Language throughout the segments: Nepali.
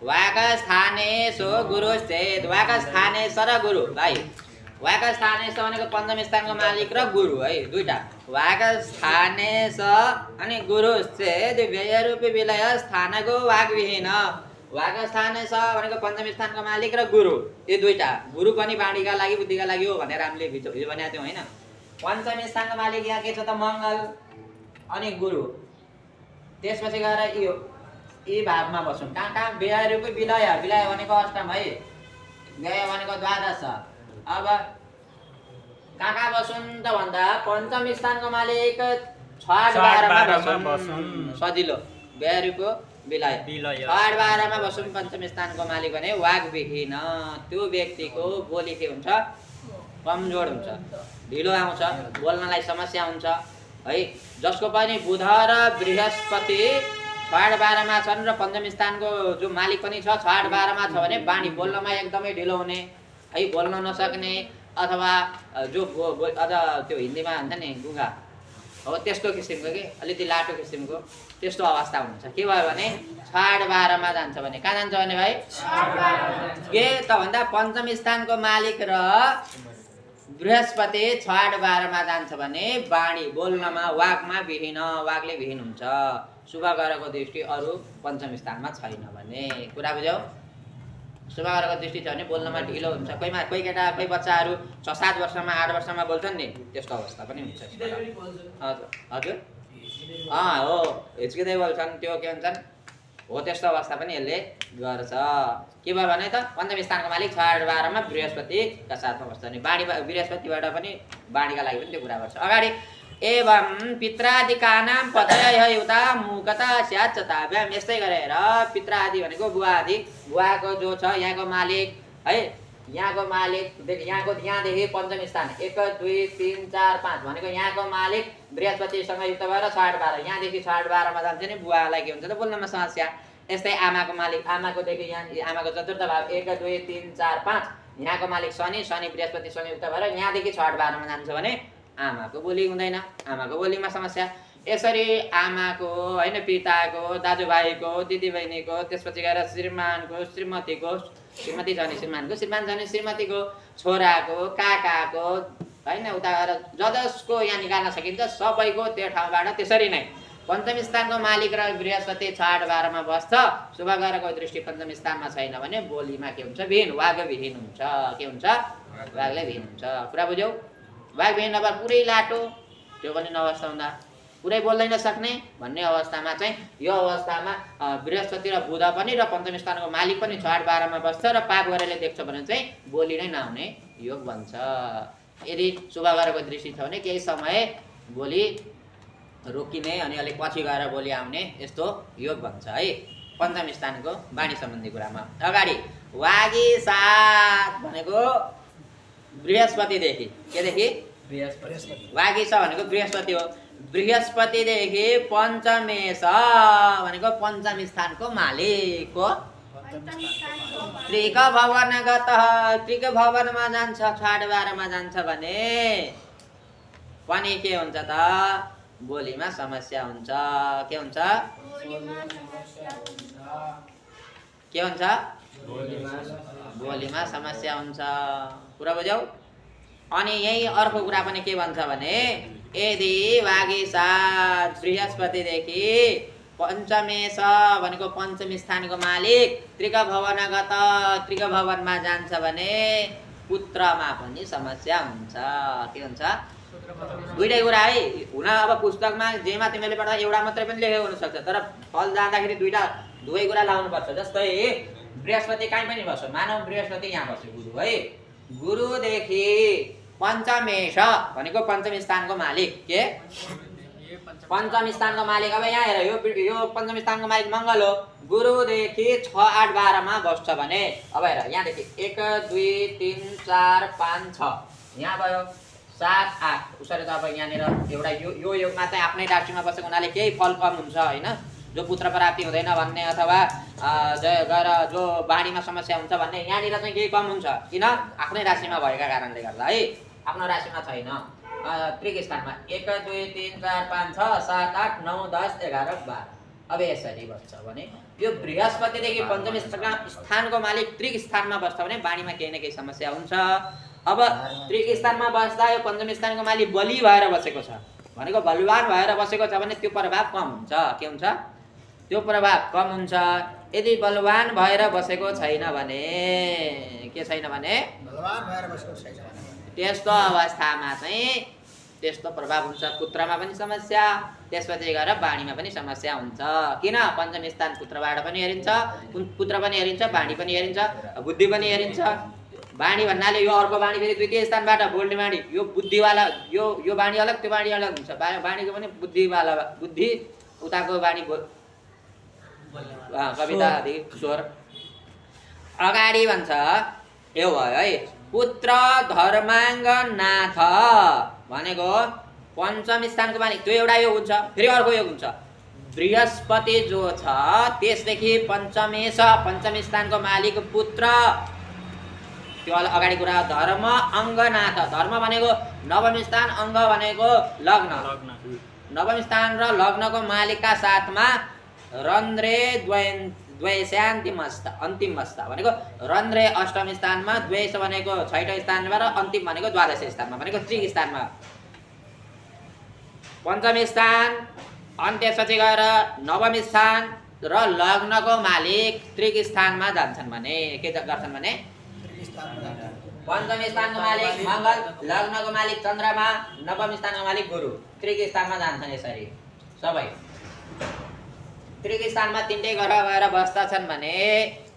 वाकस्थानेषु गुरुश्चेत् वाकस्थानेश र गुरु भाइ वाकस्थानेश भनेको पञ्चम स्थानको मालिक र गुरु है दुईटा वाकस्थानेश अनि गुरुश्चेत् व्ययरूपी विलय स्थानको वागविहीन वाकस्थानेश भनेको पञ्चम स्थानको मालिक र गुरु यो दुईटा गुरु पनि बाणीका लागि बुद्धिका लागि हो भनेर हामीले हिजो भनेको थियौँ होइन पञ्चम स्थानको मालिक यहाँ के छ त मङ्गल अनि गुरु त्यसपछि गएर यो यी भावमा बसौँ कहाँ व्ययरूपी विलय विलय भनेको अष्टम है व्यय भनेको द्वादश अब कहाँ बसौँ त भन्दा पञ्चम स्थानको मालिक 6 8 12 मा बसौँ सजिलो व्ययरूपी विलय 6 8 12 मा बसौँ पञ्चम स्थानको मालिक भने वागविहीन त्यो व्यक्तिको बोली के हुन्छ कमजोर हुन्छ ढिलो आउँछ बोल्नलाई समस्या हुन्छ है जसको पनि बुध र बृहस्पति 6 8 12 मा छन् र पञ्चम स्थानको जो मालिक पनि छ 6 8 12 मा छ भने बाणी बोल्नमा एकदमै ढिलो हुने है बोल्न नसक्ने अथवा जो अझ त्यो हिन्दीमा भन्छ नि गुङ्गा हो त्यस्तो किसिमको के अलिकति लाटो किसिमको त्यस्तो अवस्था हुन्छ के भयो भने 6 8 12 मा जान्छ भने कहाँ जान्छ भने भाइ के त भन्दा पञ्चम स्थानको मालिक र बृहस्पति 6 8 12 मा जान्छ भने बाणी बोल्नमा वागमा विहीन वागले विहीन हुन्छ शुभ ग्रहको दृष्टि अरू पञ्चम स्थानमा छैन भने कुरा बुझ्यौ शुभ ग्रहको दृष्टि छ भने बोल्नमा ढिलो हुन्छ कोही केटा कोही बच्चाहरू 6 7 वर्षमा 8 वर्षमा बोल्छन् नि त्यस्तो अवस्था पनि हुन्छ हजुर हजुर हो हिचकिँदै बोल्छन् त्यो के भन्छन् हो त्यस्तो अवस्था पनि यसले गर्छ के भयो भने त पञ्चम स्थानको मालिक 6 8 12 मा बृहस्पतिका साथमा बस्छ नि बाणी बृहस्पतिबाट पनि बाणीका लागि पनि त्यो कुरा गर्छ अगाडि एवं पित्रादिकानां पतयः युता मुकता स्यात् चताभ्याम यस्तै गरेर पित्रादि भनेको बुवा आदि बुवाको जो छ यहाँको मालिक है यहाँको मालिक यहाँदेखि पञ्चम स्थान 1 2 3 4 5 भनेको यहाँको मालिक बृहस्पतिसँग युक्त भएर 6 8 12 यहाँदेखि 6 8 12 मा जान्छ नि बुवालाई के हुन्छ त बोल्नमा समस्या यस्तै आमाको मालिक आमाकोदेखि यहाँ आमाको चतुर्थ भाव 1 2 3 4 5 यहाँको मालिक शनि बृहस्पतिसँग युक्त भएर यहाँदेखि 6 8 12 मा जान्छ भने आमाको बोली हुँदैन आमाको बोलीमा समस्या यसरी आमाको हैन पिताको दाजुभाइको दिदीबहिनीको त्यसपछि गएर श्रीमानको श्रीमतीको श्रीमती छ नि श्रीमानको श्रीमान छ नि श्रीमतीको छोराको काकाको हैन उता गएर जसको यहाँ निकाल्न सकिन्छ सबैको त्यो ठाउँबाट त्यसरी नै पञ्चम स्थानको मालिक र बृहस्पति 6 8 12 मा बस्छ शुभ ग्रहको दृष्टि पञ्चम स्थानमा छैन भने बोलीमा के हुन्छ विहीन वाग विहीन हुन्छ के हुन्छ वागले विहीन हुन्छ कुरा बुझ्यौ वाग विहीन नभए पुरै लाटो त्यो पनि नअवस्था हुँदा पुरै बोल्दै नसक्ने भन्ने अवस्थामा चाहिँ यो अवस्थामा बृहस्पति र बुध पनि र पञ्चम स्थानको मालिक पनि 6 8 12 मा बस्छ र पाप गरेर देख्छ भने चाहिँ बोली नै नआउने योग बन्छ यदि शुभ ग्रहको दृष्टि छ भने केही समय बोली रोकिने अनि अलिक पछि गएर बोली आउने यस्तो योग बन्छ है पञ्चम स्थानको बाणी सम्बन्धी कुरामा अगाडि वागी साथ भनेको बृहस्पतिदेखि केदेखि वागी छ भनेको बृहस्पति हो बृहस्पतिदेखि पञ्चमेश भनेको पञ्चम स्थानको मालिक हो त्रिक भवनगत त्रिक भवनमा जान्छ 6 8 12 मा जान्छ भने पनि के हुन्छ त बोलीमा समस्या हुन्छ के हुन्छ के हुन्छ बोलीमा समस्या हुन्छ कुरा बुझ्यौ अनि यही अर्को कुरा पनि के भन्छ भने यदि वागी साथ बृहस्पतिदेखि पञ्चमेश भनेको पञ्चम स्थानको मालिक त्रिक भवनगत त्रिक भवनमा जान्छ भने पुत्रमा पनि समस्या हुन्छ के हुन्छ दुईटै कुरा है हुन अब पुस्तकमा जेमा तिमीले पढ्दा एउटा मात्रै पनि लेखेको हुन सक्छ तर फल जाँदाखेरि दुवै कुरा लाउनु पर्छ जस्तै बृहस्पति कहीँ पनि बस्छ मानव बृहस्पति यहाँ बस्यो गुरु है गुरुदेखि पञ्चमेश भनेको पञ्चम स्थानको मालिक के पञ्चम स्थानको मालिक अब यहाँ हेर यो पञ्चम स्थानको मालिक मङ्गल हो गुरुदेखि 6 8 12 मा बस्छ भने अब हेर यहाँदेखि 1 2 3 4 5 6 यहाँ भयो 7 8 उसरी त अब यहाँनिर एउटा यो योगमा चाहिँ आफ्नै राशिमा बसेको हुनाले केही फल कम हुन्छ होइन जो पुत्र प्राप्ति हुँदैन भन्ने अथवा गएर जो बाढीमा समस्या हुन्छ भन्ने यहाँनिर चाहिँ केही कम हुन्छ किन आफ्नै राशिमा भएका कारणले गर्दा है आफ्नो राशिमा छैन त्रिक स्थानमा 1 2 3 4 5 6 7 8 9 10 11 12 अब यसरी बस्छ भने यो बृहस्पतिदेखि पञ्चम स्थानको मालिक तृक स्थानमा बस्छ भने बाणीमा केही न केही समस्या हुन्छ। अब तृक स्थानमा बस्दा यो पञ्चम स्थानको मालिक बलि भएर बसेको छ भनेको बलवान भएर बसेको छ भने त्यो प्रभाव कम हुन्छ। के हुन्छ? त्यो प्रभाव कम हुन्छ। यदि बलवान भएर बसेको छैन भने के छैन भने बलवान भएर बसेको छैन भने त्यस्तो अवस्थामा चाहिँ त्यस्तो प्रभाव हुन्छ। पुत्रमा पनि समस्या, त्यसपछि गएर बाणीमा पनि समस्या हुन्छ। किन? पञ्चम स्थान पुत्रबाट पनि हेरिन्छ, पुत्र पनि हेरिन्छ, बाणी पनि हेरिन्छ, बुद्धि पनि हेरिन्छ। बाणी भन्नाले यो अर्को बाणी फेरि द्वितीय स्थानबाट बोल्ने बाणी, यो बुद्धिवाला, यो बाणी अलग, त्यो बाणी अलग हुन्छ। बाणीको पनि बुद्धिवाला, बुद्धि उताको बाणी कविता आदि स्वर। अगाडि भन्छ यो भयो है, पुत्र धर्माङ्ग नाथ भनेको पञ्चम स्थानको मालिक, त्यो एउटा योग हुन्छ। फेरि अर्को योग हुन्छ, बृहस्पति जो छ त्यसदेखि पञ्चमेश, पञ्चम स्थानको मालिक पुत्र, त्यो अगाडि कुरा। धर्म अङ्गनाथ, धर्म भनेको नवम स्थान, अङ्ग भनेको लग्न। नवम स्थान र लग्नको मालिकका साथमा रन्ध्रे द्वैशान्तिम अन्तिम अवस्था भनेको रन्ध्रे अष्टम स्थानमा, द्वैश भनेको छैटौँ स्थानमा र अन्तिम भनेको द्वादश स्थानमा भनेको तृक स्थानमा। पञ्चम स्थान अनि त्यसपछि गएर नवम स्थान र लग्नको मालिक तृक स्थानमा जान्छन् भने के गर्छन् भने पञ्चम स्थानको मालिक मङ्गल, लग्नको मालिक चन्द्रमा, नवम स्थानको मालिक गुरु, तृक स्थानमा जान्छन्। यसरी सबै तृक स्थानमा तिनटै ग्रह गएर बस्दछन् भने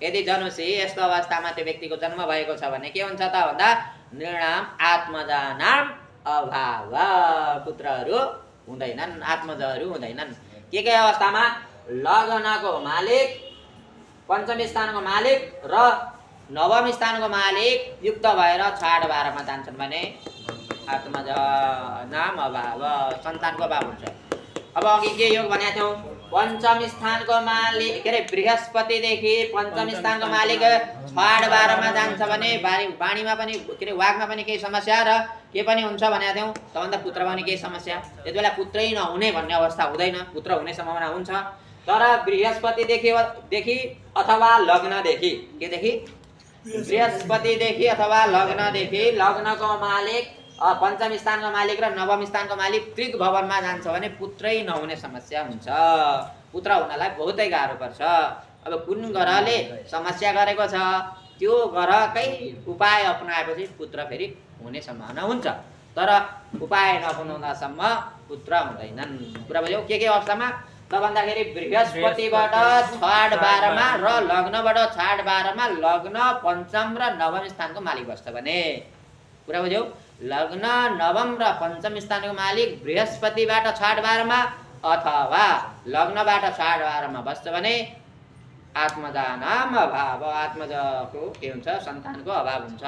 यदि जनुषी यस्तो अवस्थामा त्यो व्यक्तिको जन्म भएको छ भने के हुन्छ त भन्दा निर्णाम आत्मजानाम अभाव, पुत्रहरू हुँदैनन्, आत्मजहरू हुँदैनन्। के अवस्थामा? लग्नको मालिक, पञ्चम स्थानको मालिक र नवम स्थानको मालिक युक्त भएर 6-12 मा जान्छन् भने आत्मज नाम अभाव, सन्तानको अभाव हुन्छ। अब अघि के योग भनेको थियौँ? पञ्चम स्थानको मालिक के अरे बृहस्पतिदेखि पञ्चम स्थानको मालिक 6-12 मा जान्छ भने बाणीमा पनि के अरे वागमा पनि केही समस्या र के पनि हुन्छ भनेको थियौँ। तबभन्दा पुत्रमा पनि केही समस्या। त्यति बेला पुत्रै नहुने भन्ने अवस्था हुँदैन, पुत्र हुने सम्भावना हुन्छ। तर बृहस्पतिदेखि अथवा लग्नदेखि, केदेखि? बृहस्पतिदेखि अथवा लग्नदेखि, लग्नको मालिक पञ्चम स्थानको मालिक र नवम स्थानको मालिक तृक भवनमा जान्छ भने पुत्रै नहुने समस्या हुन्छ। पुत्र हुनलाई बहुतै गाह्रो पर्छ। अब कुन ग्रहले समस्या गरेको छ त्यो ग्रहकै उपाय अपनाएपछि पुत्र फेरि हुने सम्भावना हुन्छ। तर उपाय नअपनाउँदासम्म पुत्र हुँदैनन्। कुरा बुझ्यौ? के अवस्थामा त भन्दाखेरि बृहस्पतिबाट 6-12 मा र लग्नबाट 6-12 मा लग्न पञ्चम र नवम स्थानको मालिक बस्छ भने, कुरा बुझ्यौ? लग्न नवम र पञ्चम स्थानको मालिक बृहस्पतिबाट 6-12 मा अथवा लग्नबाट 6-12 मा बस्छ भने आत्मजानाम अभाव, आत्मजको के हुन्छ? सन्तानको अभाव हुन्छ।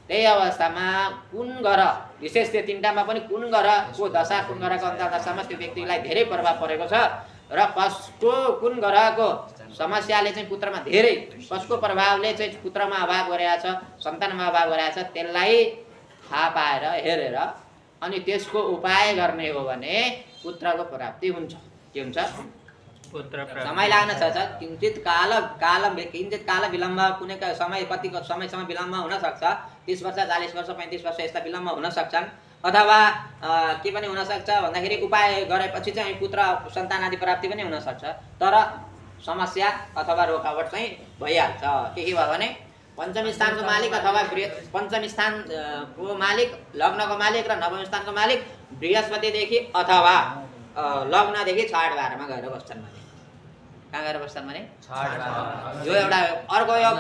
त्यही अवस्थामा कुन ग्रह, विशेष त्यो तिनटामा पनि कुन ग्रहको दशा, कुन ग्रहको अन्तर्दशामा त्यो व्यक्तिलाई धेरै प्रभाव परेको छ र कसको कुन ग्रहको समस्याले चाहिँ पुत्रमा धेरै, कसको प्रभावले चाहिँ पुत्रमा अभाव गरेको छ, सन्तानमा अभाव गरेको छ, त्यसलाई थाहा पाएर हेरेर अनि त्यसको उपाय गर्ने हो भने पुत्रको प्राप्ति हुन्छ। के हुन्छ? समय लाग्न सक्छ, किञ्चित काल विलम्ब, कुनै समय कतिको समयसम्म विलम्ब हुन सक्छ। 30 वर्ष, 40 वर्ष, 35 वर्ष यस्ता विलम्ब हुन सक्छन्। अथवा के पनि हुन सक्छ भन्दाखेरि उपाय गरेपछि चाहिँ पुत्र सन्तान आदि प्राप्ति पनि हुन सक्छ। तर समस्या अथवा रोकावट चाहिँ भइहाल्छ। के भयो भने पञ्चम स्थानको मालिक अथवा पञ्चम स्थानको मालिक, लग्नको मालिक र नवम स्थानको मालिक बृहस्पतिदेखि अथवा लग्नदेखि 6-12 मा गएर बस्छन् भने, कहाँ गएर बस्छन् भने यो एउटा अर्को योग।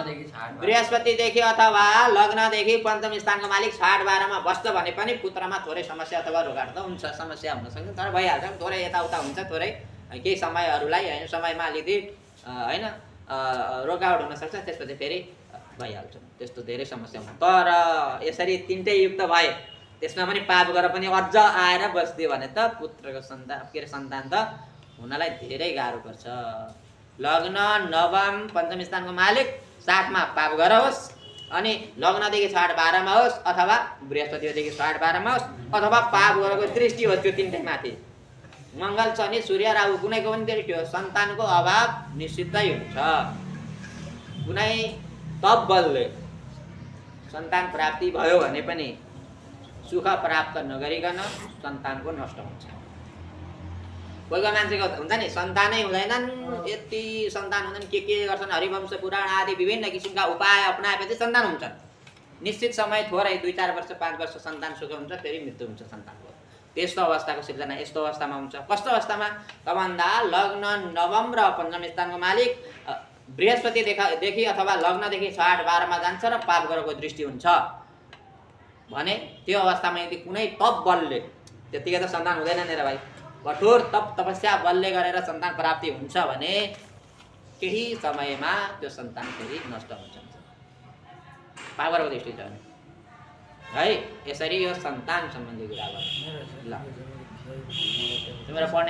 बृहस्पतिदेखि अथवा लग्नदेखि पञ्चम स्थानको मालिक 6-12 मा बस्छ भने पनि पुत्रमा थोरै समस्या अथवा रोगाट त हुन्छ, समस्या हुन सक्छ। तर भइहाल्छ, थोरै यताउता हुन्छ, थोरै केही समयहरूलाई होइन, समयमा अलिकति होइन रोकावट हुन सक्छ, त्यसपछि फेरि भइहाल्छ। त्यस्तो धेरै समस्या हुन्छ। तर यसरी तिनटै युक्त भए त्यसमा पनि पाप गरेर पनि अझ आएर बस्दियो भने त पुत्रको सन्तान के अरे सन्तान त हुनलाई धेरै गाह्रो पर्छ। लग्न नवम पञ्चम स्थानको मालिक साथमा पाप गर होस् अनि लग्नदेखि 6-12 मा होस् अथवा बृहस्पतिदेखि 6-12 मा होस् अथवा पाप गरेको दृष्टि होस्, त्यो तिनटै माथि मङ्गल शनि सूर्य राहु कुनैको पनि दृष्टि हो सन्तानको अभाव निश्चितै हुन्छ। कुनै तप बलले सन्तान प्राप्ति भयो भने पनि सुख प्राप्त नगरिकन सन्तानको नष्ट हुन्छ। कोही कोही मान्छेको हुन्छ नि सन्तानै हुँदैनन्, यति सन्तान हुँदैन, के गर्छन्, हरिवंश पुराण आदि विभिन्न किसिमका उपाय अपनाएपछि सन्तान हुन्छन्। निश्चित समय थोरै 2-4 वर्ष 5 वर्ष सन्तान सुख हुन्छ, फेरि मृत्यु हुन्छ सन्तानको। त्यस्तो अवस्थाको सिर्जना यस्तो अवस्थामा हुन्छ। कस्तो अवस्थामा त भन्दा लग्न नवम र पञ्चम स्थानको मालिक बृहस्पतिदेखि अथवा लग्नदेखि 6-8-12मा जान्छ र पाप ग्रहको दृष्टि हुन्छ भने त्यो अवस्थामा यदि कुनै तप बलले, त्यतिकै त सन्तान हुँदैन नि र भाइ, कठोर तप तपस्या बलले गरेर सन्तान प्राप्ति हुन्छ भने केही समयमा त्यो सन्तान फेरि नष्ट हुन्छ। पाप ग्रहको दृष्टि छ है। यसरी यो सन्तान सम्बन्धी कुरा गर्नु ल। तिम्रो पढ्ने